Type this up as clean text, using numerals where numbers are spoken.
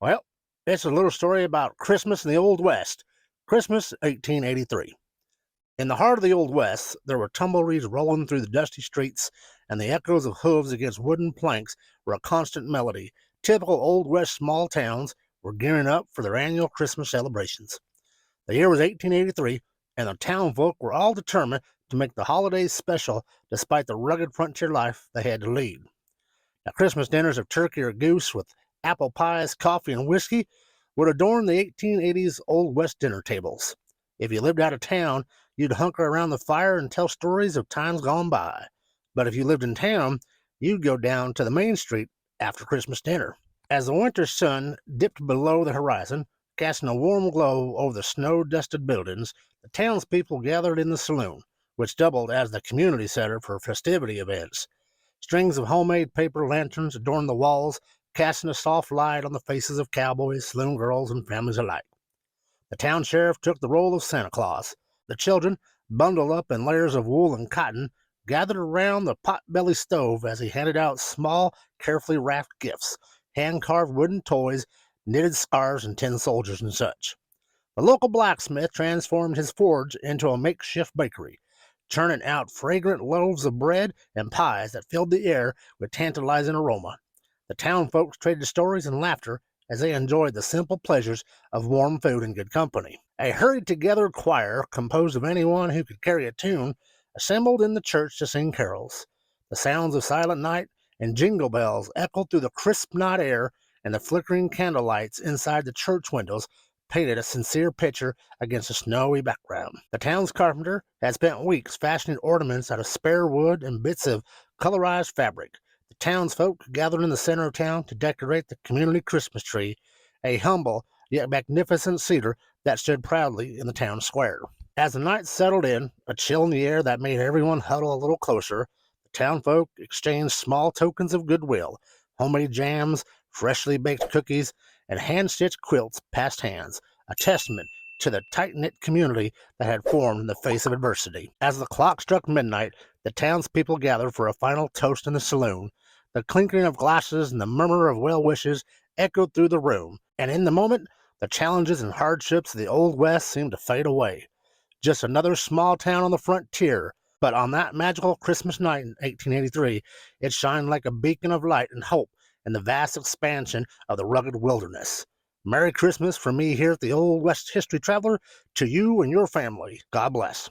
Well, it's a little story about Christmas in the Old West. Christmas 1883. In the heart of the Old West, there were tumbleweeds rolling through the dusty streets, and the echoes of hooves against wooden planks were a constant melody. Typical Old West small towns were gearing up for their annual Christmas celebrations. The year was 1883, and the townfolk were all determined to make the holidays special despite the rugged frontier life they had to lead. Now, Christmas dinners of turkey or goose with apple pies, coffee, and whiskey would adorn the 1880s Old West dinner tables. If you lived out of town, you'd hunker around the fire and tell stories of times gone by. But if you lived in town, you'd go down to the main street after Christmas dinner. As the winter sun dipped below the horizon, casting a warm glow over the snow-dusted buildings, the townspeople gathered in the saloon, which doubled as the community center for festivity events. Strings of homemade paper lanterns adorned the walls, casting a soft light on the faces of cowboys, saloon girls, and families alike. The town sheriff took the role of Santa Claus. The children, bundled up in layers of wool and cotton, gathered around the pot-belly stove as he handed out small, carefully wrapped gifts, hand-carved wooden toys, knitted scarves, and tin soldiers and such. The local blacksmith transformed his forge into a makeshift bakery, churning out fragrant loaves of bread and pies that filled the air with tantalizing aroma. The town folks traded stories and laughter as they enjoyed the simple pleasures of warm food and good company. A hurried-together choir, composed of anyone who could carry a tune, assembled in the church to sing carols. The sounds of Silent Night and jingle bells echoed through the crisp night air, and the flickering candle lights inside the church windows painted a sincere picture against a snowy background. The town's carpenter had spent weeks fashioning ornaments out of spare wood and bits of colorized fabric. The townsfolk gathered in the center of town to decorate the community Christmas tree, a humble yet magnificent cedar that stood proudly in the town square. As the night settled in, a chill in the air that made everyone huddle a little closer, the townfolk exchanged small tokens of goodwill. Homemade jams, freshly baked cookies, and hand-stitched quilts passed hands, a testament to the tight-knit community that had formed in the face of adversity. As the clock struck midnight, the townspeople gathered for a final toast in the saloon. The clinking of glasses and the murmur of well wishes echoed through the room, and in the moment, the challenges and hardships of the Old West seemed to fade away. Just another small town on the frontier, but on that magical Christmas night in 1883, it shined like a beacon of light and hope in the vast expansion of the rugged wilderness. Merry Christmas from me here at the Old West History Traveler to you and your family. God bless.